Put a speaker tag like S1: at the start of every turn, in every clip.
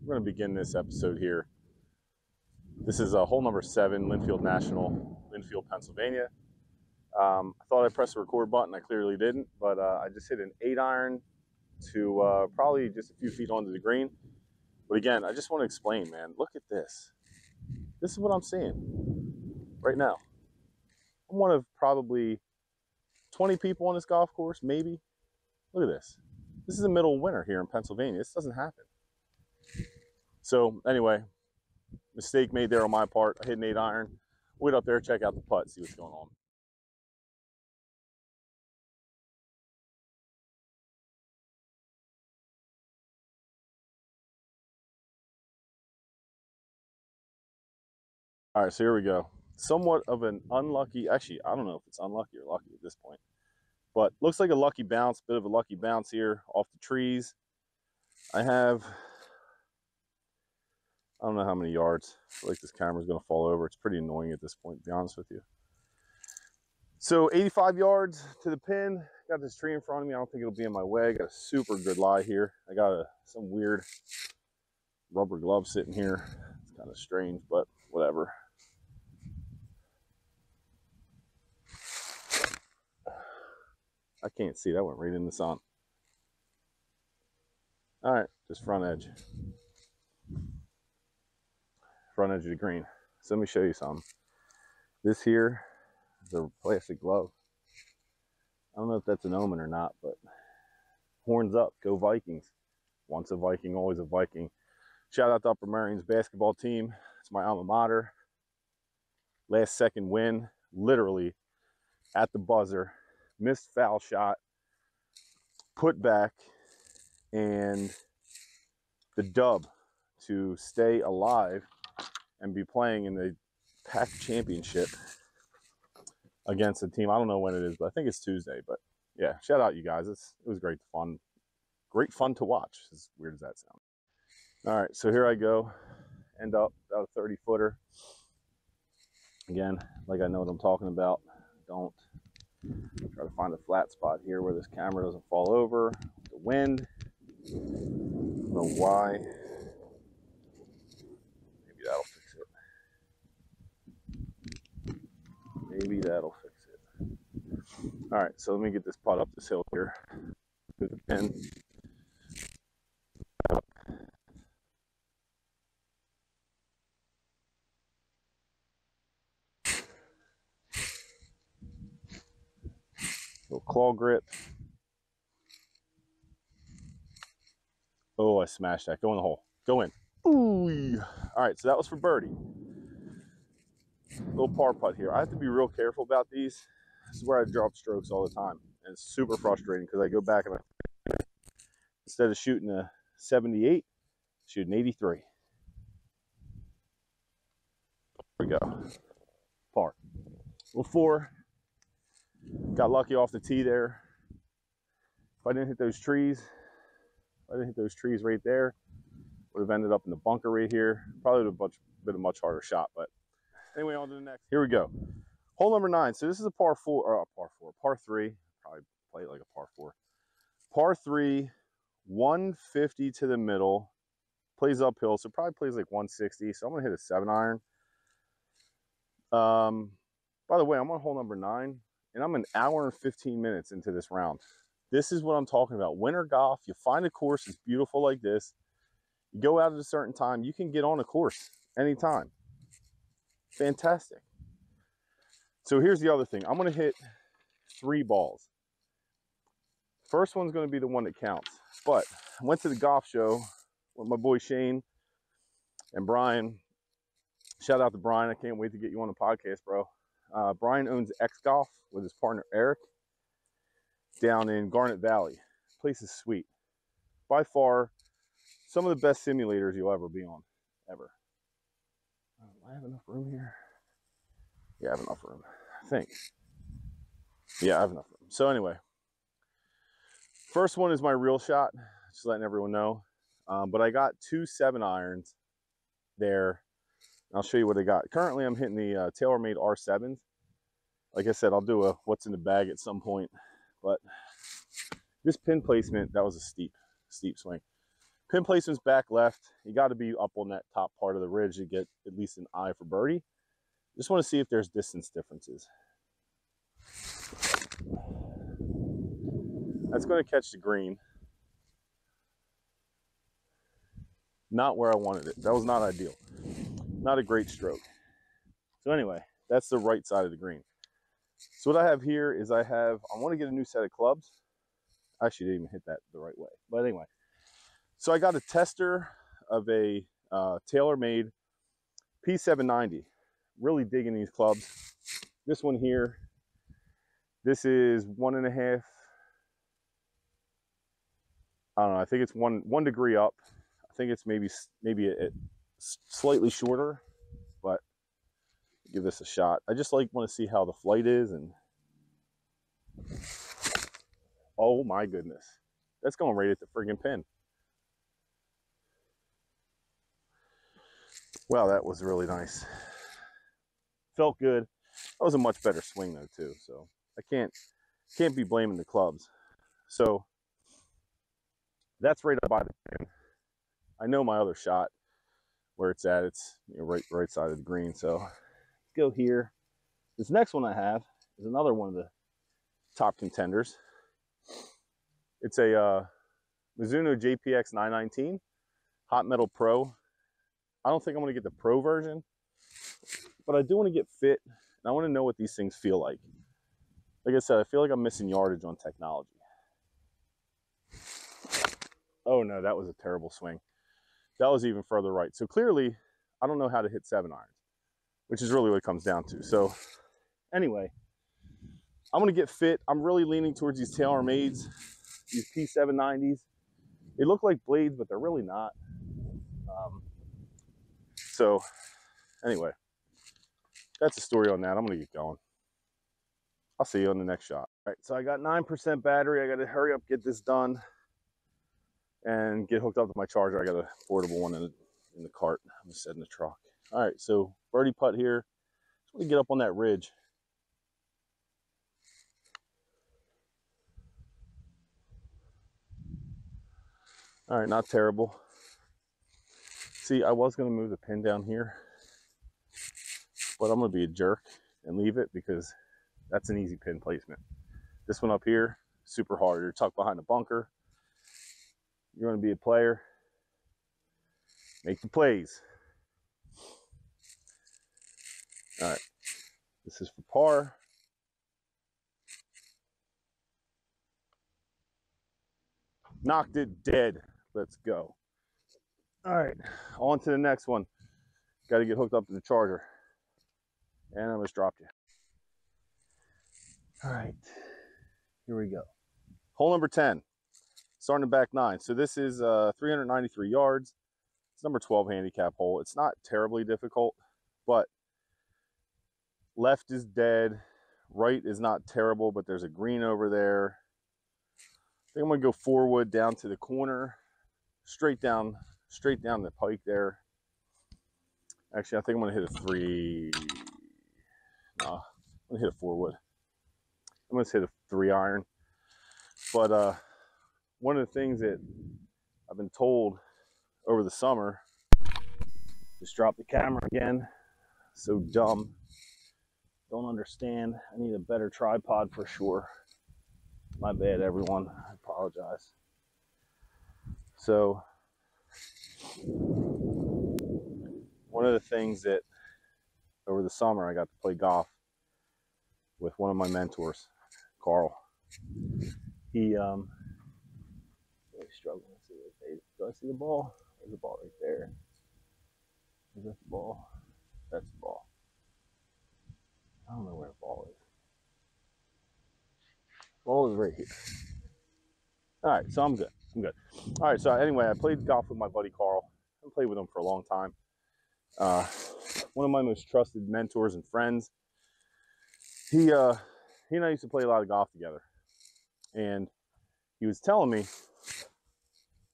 S1: We're going to begin this episode here. This is hole number 7, Linfield National, Linfield, Pennsylvania. I thought I pressed the record button. I clearly didn't, but I just hit an 8-iron to probably just a few feet onto the green. But again, I just want to explain, man. Look at this. This is what I'm seeing right now. I'm one of probably 20 people on this golf course, maybe. Look at this. This is the middle of winter here in Pennsylvania. This doesn't happen. So anyway, mistake made there on my part. I hit an 8-iron. Wait up there, check out the putt, see what's going on. All right, so here we go. Somewhat of an unlucky, actually, I don't know if it's unlucky or lucky at this point, but looks like a lucky bounce, bit of a lucky bounce here off the trees. I have, I don't know how many yards. I feel like this camera's gonna fall over. It's pretty annoying at this point, to be honest with you. So 85 yards to the pin. Got this tree in front of me. I don't think it'll be in my way. I got a super good lie here. I got some weird rubber glove sitting here. It's kind of strange, but whatever. I can't see. That went right in the sun. All right, just front edge. Front edge of the green. So let me show you something. This here is a plastic glove. I don't know if that's an omen or not, but horns up, go Vikings. Once a Viking, always a Viking. Shout out to Upper Marines basketball team. It's my alma mater. Last second win, literally at the buzzer. Missed foul shot, put back, and the dub to stay alive and be playing in the PAC championship against a team. I don't know when it is, but I think it's Tuesday. But yeah, shout out you guys. It was great fun. Great fun to watch, as weird as that sounds. All right, so here I go. End up about a 30-footer. Again, like I know what I'm talking about. Don't try to find a flat spot here where this camera doesn't fall over. The wind. I don't know why. Maybe that'll fix it. Maybe that'll fix it. All right, so let me get this putt up this hill here. To the pin. Little claw grip. Oh, I smashed that. Go in the hole. Go in. Ooh. All right, so that was for birdie. Little par putt here. I have to be real careful about these. This is where I drop strokes all the time. And it's super frustrating because I go back and instead of shooting a 78, shoot an 83. There we go. Par. Little 4. Got lucky off the tee there. If I didn't hit those trees, right there, would have ended up in the bunker right here. Probably would have been a much harder shot, but anyway, on to the next. Here we go. Hole number 9. So this is a par 3. Probably play it like a par 4. Par 3, 150 to the middle. Plays uphill, so probably plays like 160. So I'm gonna hit a 7-iron. By the way, I'm on hole number 9, and I'm an hour and 15 minutes into this round. This is what I'm talking about. Winter golf. You find a course that's beautiful like this. You go out at a certain time. You can get on a course anytime. Fantastic. So here's the other thing. I'm going to hit 3 balls. First one's going to be the one that counts. But I went to the golf show with my boy Shane and Brian. Shout out to Brian. I can't wait to get you on the podcast, bro. Brian owns X Golf with his partner Eric down in Garnet Valley. This place is sweet. By far, some of the best simulators you'll ever be on, ever. Do I have enough room here? Yeah, I have enough room, I think. Yeah, I have enough room. So anyway, first one is my real shot, just letting everyone know. But I got 2 7-irons there. I'll show you what I got. Currently, I'm hitting the TaylorMade R7s. Like I said, I'll do a what's in the bag at some point. But this pin placement, that was a steep swing. Pin placement's back left. You got to be up on that top part of the ridge to get at least an eye for birdie. Just want to see if there's distance differences. That's going to catch the green. Not where I wanted it. That was not ideal. Not a great stroke. So anyway, that's the right side of the green. So what I have here is I want to get a new set of clubs. I actually didn't even hit that the right way. But anyway, so I got a tester of a tailor-made P790. Really digging these clubs. This one here, this is 1.5. I don't know, I think it's one degree up. I think it's maybe slightly shorter, but give this a shot. I just want to see how the flight is, and oh my goodness, that's going right at the friggin' pin. Wow, that was really nice. Felt good. That was a much better swing though too, so I can't be blaming the clubs. So that's right up by the pin. I know my other shot where it's at. It's right side of the green. So let's go here. This next one I have is another one of the top contenders. It's a Mizuno JPX 919 Hot Metal Pro. I don't think I'm going to get the Pro version, but I do want to get fit, and I want to know what these things feel like. Like I said, I feel like I'm missing yardage on technology. Oh no, that was a terrible swing. That was even further right. So clearly, I don't know how to hit 7-irons, which is really what it comes down to. So anyway, I'm going to get fit. I'm really leaning towards these TaylorMades, these P790s. They look like blades, but they're really not. So anyway, that's the story on that. I'm going to get going. I'll see you on the next shot. All right, so I got 9% battery. I got to hurry up, get this done, and get hooked up to my charger. I got a portable one in the cart. I'm just setting the truck. All right, so birdie putt here. Just want to get up on that ridge. All right, not terrible. See, I was going to move the pin down here, but I'm going to be a jerk and leave it because that's an easy pin placement. This one up here, super hard. You're tucked behind the bunker. You're going to be a player. Make the plays. All right, this is for par. Knocked it dead. Let's go. All right, on to the next one. Got to get hooked up to the charger. And I almost dropped you. All right, here we go. Hole number 10, starting the back 9. So this is 393 yards. It's number 12 handicap hole. It's not terribly difficult, but left is dead. Right is not terrible, but there's a green over there. I think I'm gonna go forward down to the corner, straight down the pike there. Actually, I think I'm gonna hit a 3. No, I'm gonna hit a 4-wood. I'm gonna hit a 3-iron. But one of the things that I've been told over the summer, just drop the camera again. So dumb. Don't understand. I need a better tripod for sure. My bad, everyone. I apologize. So one of the things that over the summer I got to play golf with one of my mentors, Carl. He really struggling to see it. Do I see the ball? There's the ball right there. Is that the ball? That's the ball. I don't know where the ball is. Ball is right here. All right, so I'm good. All right, so anyway, I played golf with my buddy Carl. I've played with him for a long time. One of my most trusted mentors and friends. He and I used to play a lot of golf together, and he was telling me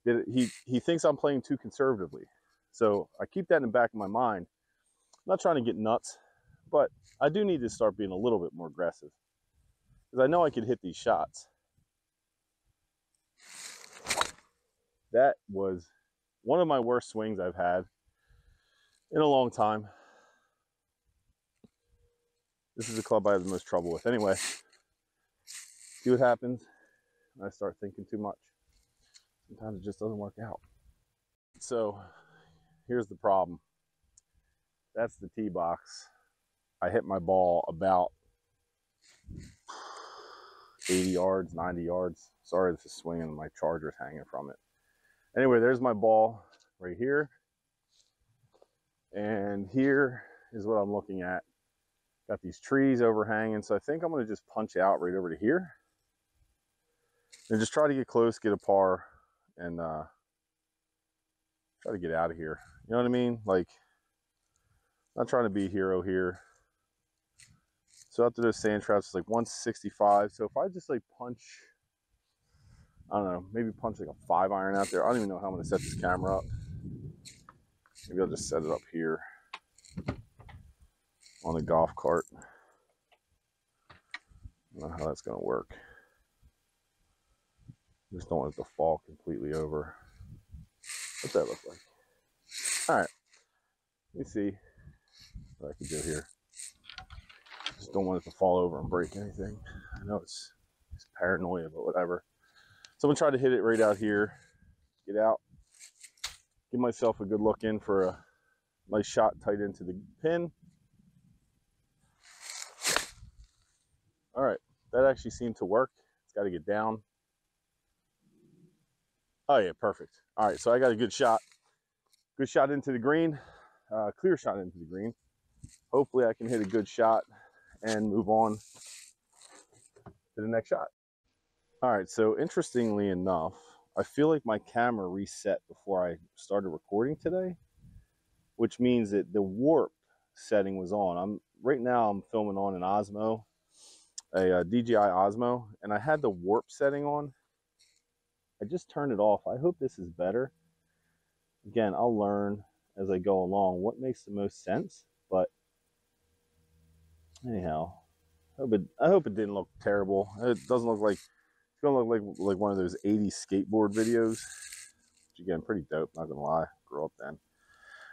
S1: that he thinks I'm playing too conservatively. So I keep that in the back of my mind. I'm not trying to get nuts, but I do need to start being a little bit more aggressive because I know I could hit these shots. That was One of my worst swings I've had in a long time. This is the club I have the most trouble with. Anyway, see what happens when I start thinking too much. Sometimes it just doesn't work out. So here's the problem. That's the tee box. I hit my ball about 80 yards, 90 yards. Sorry if it's swinging, my charger's hanging from it. Anyway, there's my ball right here. And here is what I'm looking at. Got these trees overhanging, so I think I'm going to just punch out right over to here. And just try to get close, get a par, and try to get out of here. You know what I mean? Like, not trying to be a hero here. So after those sand traps, it's like 165. So if I just like punch, I don't know, maybe punch like a 5-iron out there. I don't even know how I'm going to set this camera up. Maybe I'll just set it up here on the golf cart. I don't know how that's going to work. I just don't want it to fall completely over. What's that look like? All right. Let me see what I can do here. Just don't want it to fall over and break anything. I know it's paranoia, but whatever. So I'm going to try to hit it right out here. Get out. Give myself a good look in for a nice shot tight into the pin. All right. That actually seemed to work. It's got to get down. Oh yeah, perfect. All right, so I got a good shot. Good shot into the green. Clear shot into the green. Hopefully I can hit a good shot and move on to the next shot. All right, so interestingly enough, I feel like my camera reset before I started recording today, which means that the warp setting was on. Right now I'm filming on an Osmo, a DJI Osmo, and I had the warp setting on. I just turned it off. I hope this is better. Again, I'll learn as I go along what makes the most sense, but anyhow, I hope it didn't look terrible. It doesn't look like, it's gonna look like one of those 80s skateboard videos, which again, pretty dope, not gonna lie. Grew up then.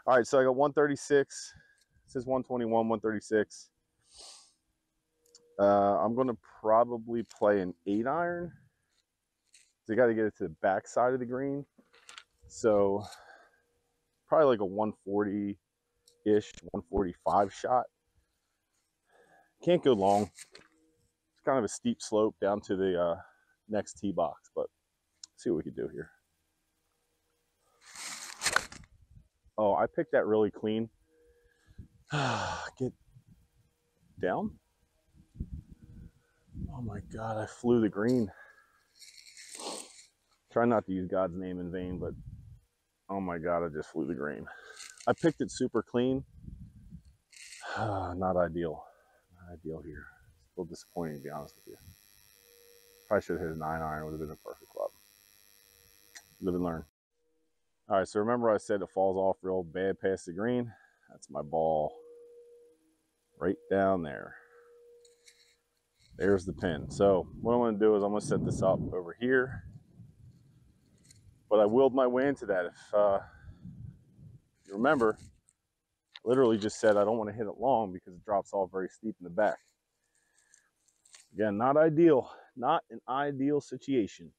S1: All right, so I got 136. It says 121, 136. I'm gonna probably play an 8-iron. So you got to get it to the back side of the green. So probably like a 140-ish, 145 shot. Can't go long. It's kind of a steep slope down to the next tee box, but let's see what we can do here. Oh, I picked that really clean. Get down. Oh my God, I flew the green. Try not to use God's name in vain, but oh my God, I just flew the green. I picked it super clean. Not ideal. Not ideal here. It's a little disappointing, to be honest with you. Probably should have hit a 9-iron. Would have been a perfect club. Live and learn. All right, so remember I said it falls off real bad past the green? That's my ball right down there. There's the pin. So what I'm going to do is I'm going to set this up over here. But I willed my way into that. If you remember, literally just said I don't want to hit it long because it drops off very steep in the back. Again, not ideal. Not an ideal situation.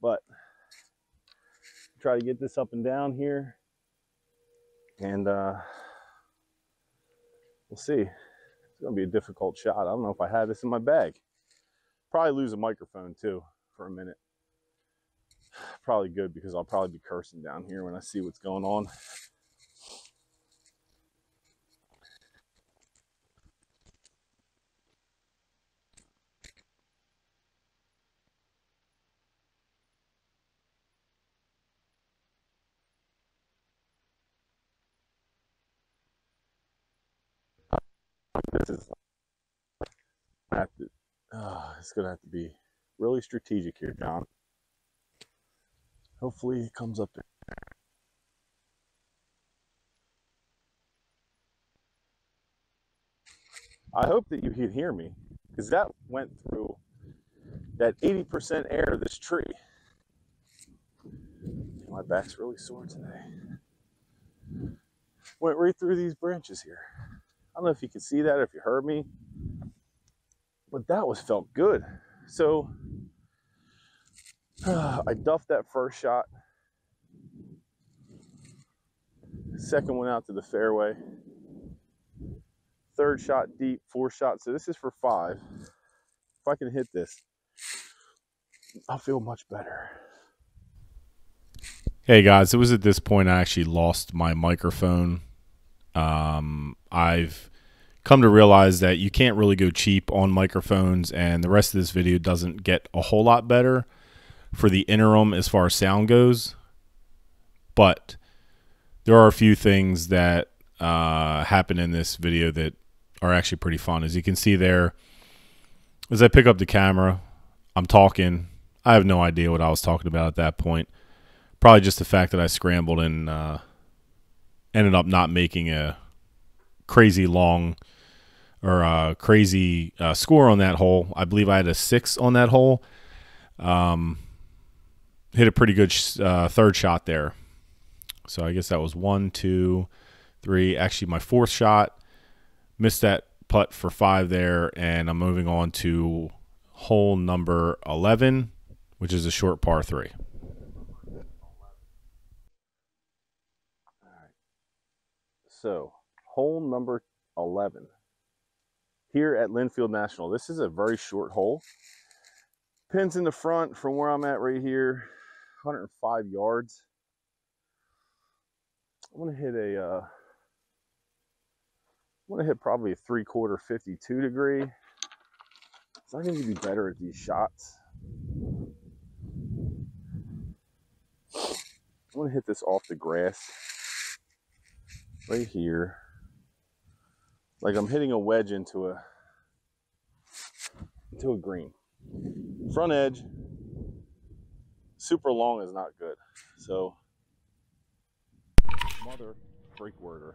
S1: But try to get this up and down here. And we'll see. It's going to be a difficult shot. I don't know if I have this in my bag. Probably lose a microphone too for a minute. Probably good because I'll probably be cursing down here when I see what's going on. This is it's gonna have to be really strategic here, John. Hopefully it comes up there. I hope that you can hear me, because that went through that 80% air of this tree. My back's really sore today. Went right through these branches here. I don't know if you could see that or if you heard me, but that felt good. So I duffed that first shot. Second one out to the fairway. Third shot deep, fourth shot. So this is for 5. If I can hit this, I'll feel much better.
S2: Hey guys, it was at this point I actually lost my microphone. I've come to realize that you can't really go cheap on microphones, and the rest of this video doesn't get a whole lot better for the interim as far as sound goes. But there are a few things that happen in this video that are actually pretty fun. As you can see there, as I pick up the camera, I'm talking. I have no idea what I was talking about at that point. Probably just the fact that I scrambled and ended up not making a crazy long or crazy score on that hole. I believe I had a 6 on that hole. Hit a pretty good third shot there. So I guess that was 1, 2, 3. Actually, my fourth shot. Missed that putt for 5 there, and I'm moving on to hole number 11, which is a short par 3.
S1: So, hole number 11 here at Linfield National. This is a very short hole. Pins in the front from where I'm at right here, 105 yards. I'm gonna hit probably a 3/4 52 degree. So I need to be better at these shots. I'm gonna hit this off the grass. Right here, like I'm hitting a wedge into a green. Front edge, super long is not good. So, mother freak worder.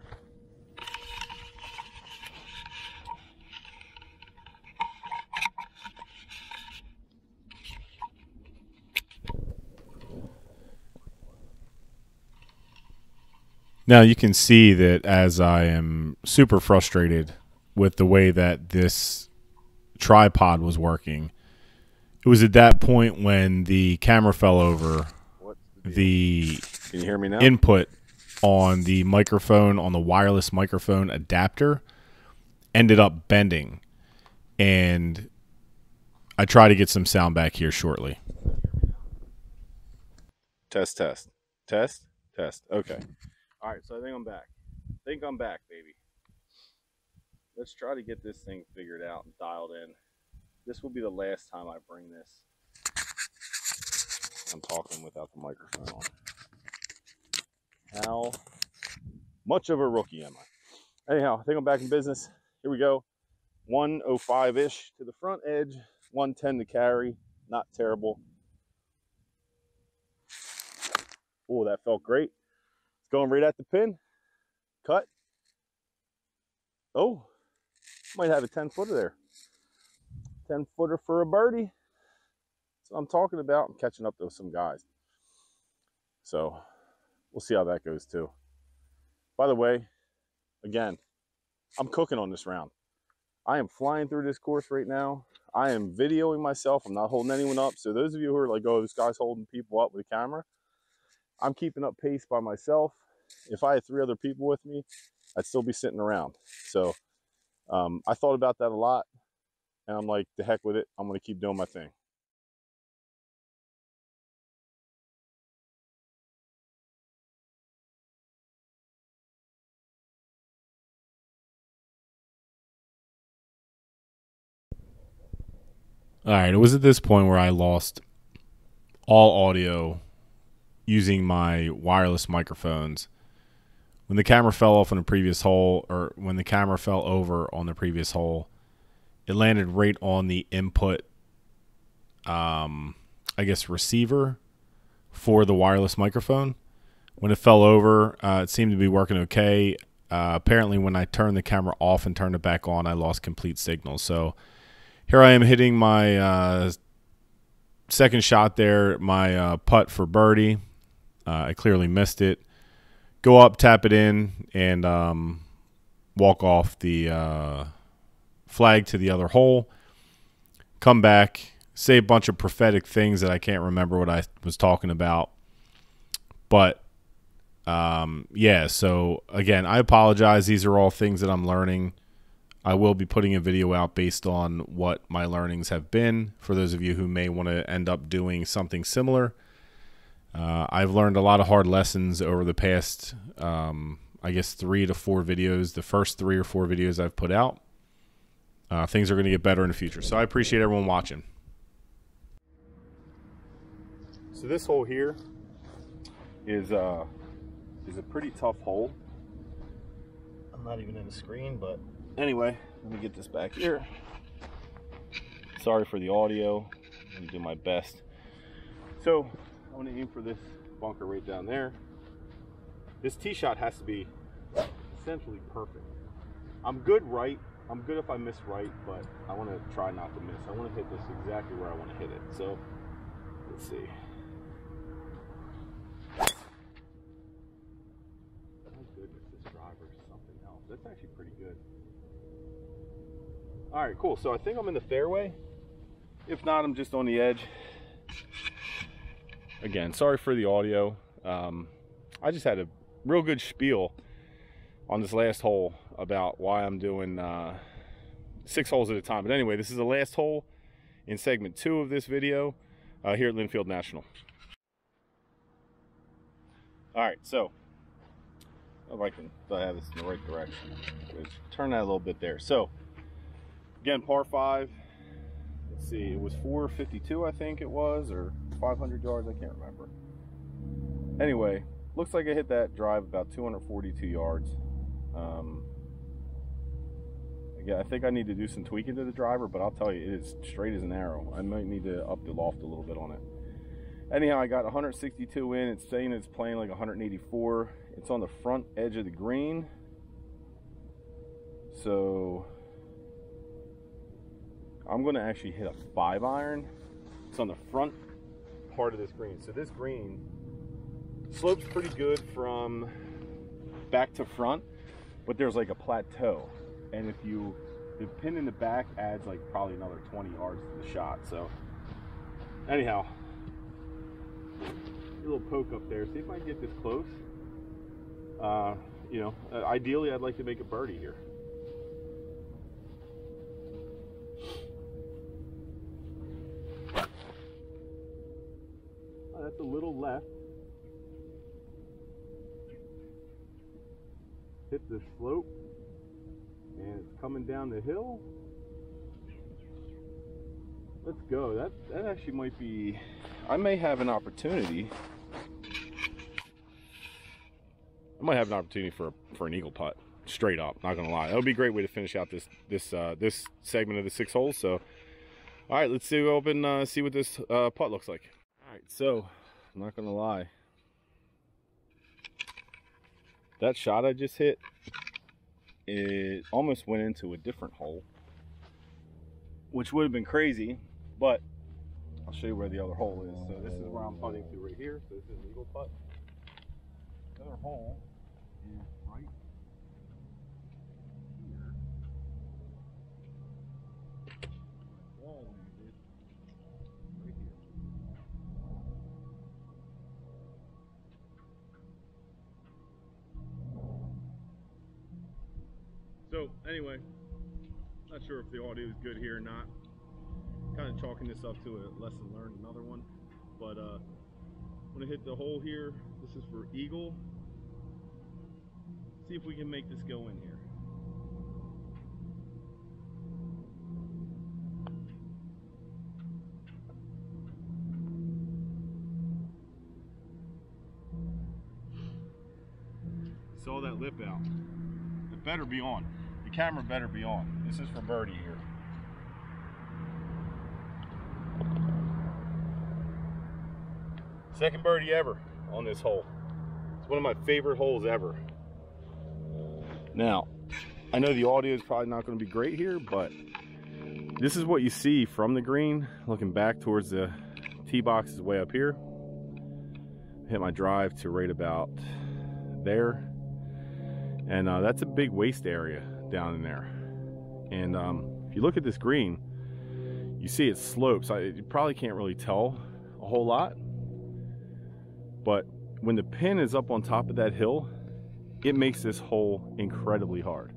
S2: Now you can see that as I am super frustrated with the way that this tripod was working, it was at that point when the camera fell over, the
S1: Can you hear me now?
S2: input on the microphone, on the wireless microphone adapter, ended up bending. And I try to get some sound back here shortly.
S1: Test, test, test, test. Okay. All right, so I think I'm back. Baby. Let's try to get this thing figured out and dialed in. This will be the last time I bring this. I'm talking without the microphone on. How much of a rookie am I? Anyhow, I think I'm back in business. Here we go. 105-ish to the front edge, 110 to carry. Not terrible. Oh, that felt great. It's going right at the pin. Cut. Oh, might have a 10-footer there. 10-footer for a birdie. That's what I'm talking about. I'm catching up to some guys. So we'll see how that goes too. By the way, again, I'm cooking on this round. I am flying through this course right now. I am videoing myself. I'm not holding anyone up. So those of you who are like, oh, this guy's holding people up with a camera, I'm keeping up pace by myself. If I had 3 other people with me, I'd still be sitting around. So I thought about that a lot, and I'm like, the heck with it. I'm going to keep doing my thing.
S2: All right, it was at this point where I lost all audio using my wireless microphones. When the camera fell off on the previous hole, or when the camera fell over on the previous hole, it landed right on the input, I guess, receiver for the wireless microphone. When it fell over, it seemed to be working okay. Apparently, when I turned the camera off and turned it back on, I lost complete signal. So here I am hitting my second shot there, my putt for birdie. I clearly missed it. Go up, tap it in, and walk off the flag to the other hole. Come back, say a bunch of prophetic things that I can't remember what I was talking about. But, yeah, so, again, I apologize. These are all things that I'm learning. I will be putting a video out based on what my learnings have been for those of you who may want to end up doing something similar. I've learned a lot of hard lessons over the past, I guess, 3 to 4 videos, the first 3 or 4 videos I've put out. Things are going to get better in the future. So I appreciate everyone watching. So this hole here is a pretty tough hole. I'm not even in the screen, but anyway, let me get this back here. Sorry for the audio. Let me do my best. So I'm going to aim for this bunker right down there. This tee shot has to be essentially perfect. I'm good right. I'm good if I miss right, but I want to try not to miss. I want to hit this exactly where I want to hit it. So let's see. Oh goodness, this driver is something else. That's actually pretty good. All right, cool. So I think I'm in the fairway. If not, I'm just on the edge. Again, sorry for the audio. I just had a real good spiel on this last hole about why I'm doing 6 holes at a time. But anyway, this is the last hole in segment 2 of this video here at Linfield National. All right, so if I have this in the right direction, let's turn that a little bit there. So again, par 5. Let's see, it was 452, I think it was, or 500 yards, I can't remember. Anyway, looks like I hit that drive about 242 yards. Again, I think I need to do some tweaking to the driver, but I'll tell you, it is straight as an arrow. I might need to up the loft a little bit on it. Anyhow, I got 162 in. It's saying it's playing like 184. It's on the front edge of the green. So I'm going to actually hit a 5-iron. It's on the front part of this green. So this green slopes pretty good from back to front, but there's like a plateau. And if the pin in the back adds like probably another 20 yards to the shot. So anyhow, a little poke up there. See if I can get this close. You know, ideally I'd like to make a birdie here. That's a little left. Hit the slope, and it's coming down the hill. Let's go. That actually might be. I may have an opportunity. I might have an opportunity for an eagle putt. Straight up, not gonna lie. That would be a great way to finish out this segment of the 6 holes. So, all right, let's see. Go up and see what this putt looks like. All right, so I'm not gonna lie. That shot I just hit, it almost went into a different hole, which would have been crazy, but I'll show you where the other hole is. So this is where I'm putting to right here. So this is an eagle putt. The other hole is right here. Wall landed right here. So anyway, not sure if the audio is good here or not. Kind of chalking this up to a lesson learned, another one. But I'm gonna hit the hole here. This is for eagle. See if we can make this go in here. Saw that lip out. It better be on. The camera better be on. This is for birdie here. Second birdie ever on this hole. It's one of my favorite holes ever. Now, I know the audio is probably not going to be great here, but this is what you see from the green, looking back towards the tee box is way up here.
S1: hit my drive to right about there. And that's a big waste area down in there. And if you look at this green, you see it slopes. You probably can't really tell a whole lot, but when the pin is up on top of that hill, it makes this hole incredibly hard.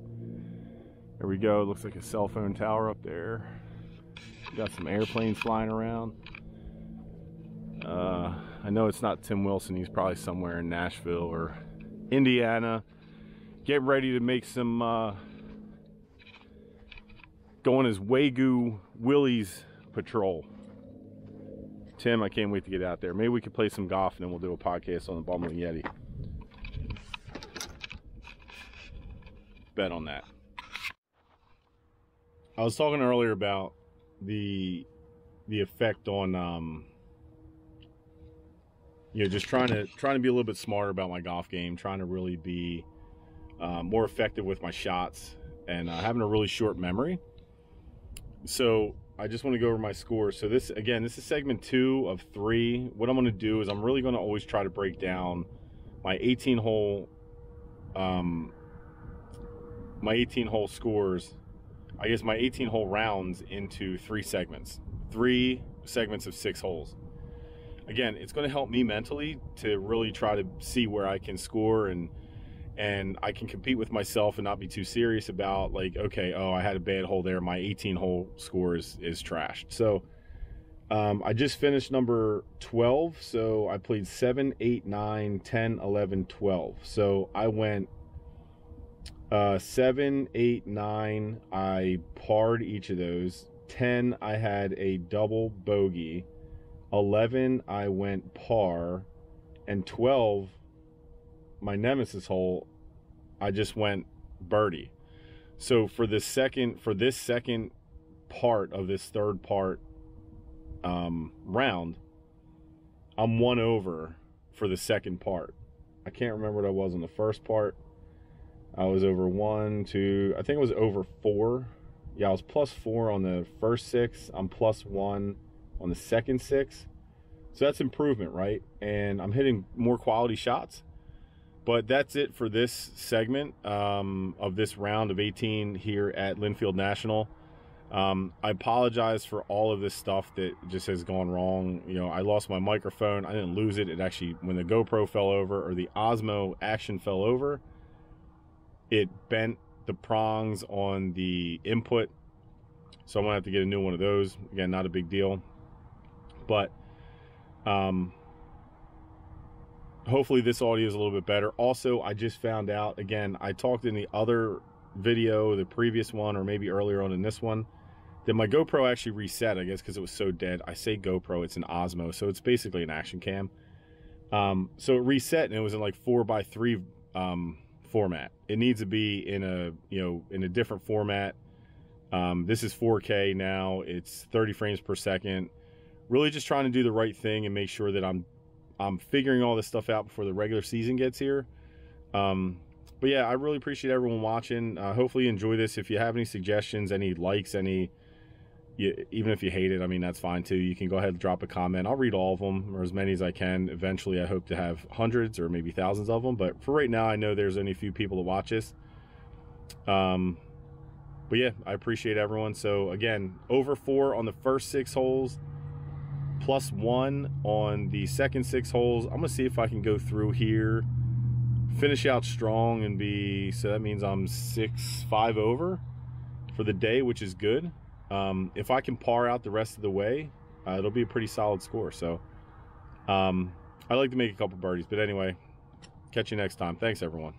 S1: There we go. It looks like a cell phone tower up there. Got some airplanes flying around. I know it's not Tim Wilson. He's probably somewhere in Nashville or Indiana. Get ready to make some go on his Wagyu Willie's patrol. Tim, I can't wait to get out there. Maybe we could play some golf and then we'll do a podcast on the Bumbling Yeti. Bet on that. I was talking earlier about the effect on you know, just trying to be a little bit smarter about my golf game, trying to really be more effective with my shots, and having a really short memory. So I just want to go over my scores. So this is segment 2 of 3. What I'm going to do is I'm really going to always try to break down my 18 hole scores, I guess my 18 hole rounds, into 3 segments of 6 holes. Again, it's going to help me mentally to really try to see where I can score, and I can compete with myself and not be too serious about, like, okay, oh, I had a bad hole there, my 18 hole score is trashed. So I just finished number 12, so I played 7, 8, 9, 10, 11, 12. So I went 7, 8, 9, I parred each of those. 10, I had a double bogey. 11, I went par. And 12, my nemesis hole, I just went birdie. So for this second part of this third part round, I'm 1 over for the second part. I can't remember what I was on the first part. I was over 1, 2, I think it was over 4. Yeah, I was +4 on the first 6. I'm +1 on the second 6. So that's improvement, right? And I'm hitting more quality shots. But that's it for this segment of this round of 18 here at Linfield National. I apologize for all of this stuff that just has gone wrong. You know, I lost my microphone. I didn't lose it. It actually, when the GoPro fell over, or the Osmo Action fell over, it bent the prongs on the input. So I'm gonna have to get a new one of those. Again, not a big deal. But hopefully this audio is a little bit better. Also, I just found out, again, I talked in the other video, the previous one, or maybe earlier on in this one, that my GoPro actually reset, I guess, because it was so dead. I say GoPro, it's an Osmo, so it's basically an action cam. So it reset, and it was in like 4:3 format. It needs to be in a, you know, in a different format. This is 4K now. It's 30 frames per second. Really just trying to do the right thing and make sure that I'm figuring all this stuff out before the regular season gets here. But yeah, I really appreciate everyone watching. Hopefully you enjoy this. If you have any suggestions, any likes, even if you hate it, I mean, that's fine too. You can go ahead and drop a comment. I'll read all of them, or as many as I can. Eventually, I hope to have hundreds or maybe thousands of them. But for right now, I know there's only a few people to watch this. But yeah, I appreciate everyone. So again, over 4 on the first 6 holes, +1 on the second 6 holes. I'm gonna see if I can go through here, finish out strong, and be, so that means I'm 6-5 over for the day, which is good. If I can par out the rest of the way, it'll be a pretty solid score. So I like to make a couple birdies. But anyway, catch you next time. Thanks, everyone.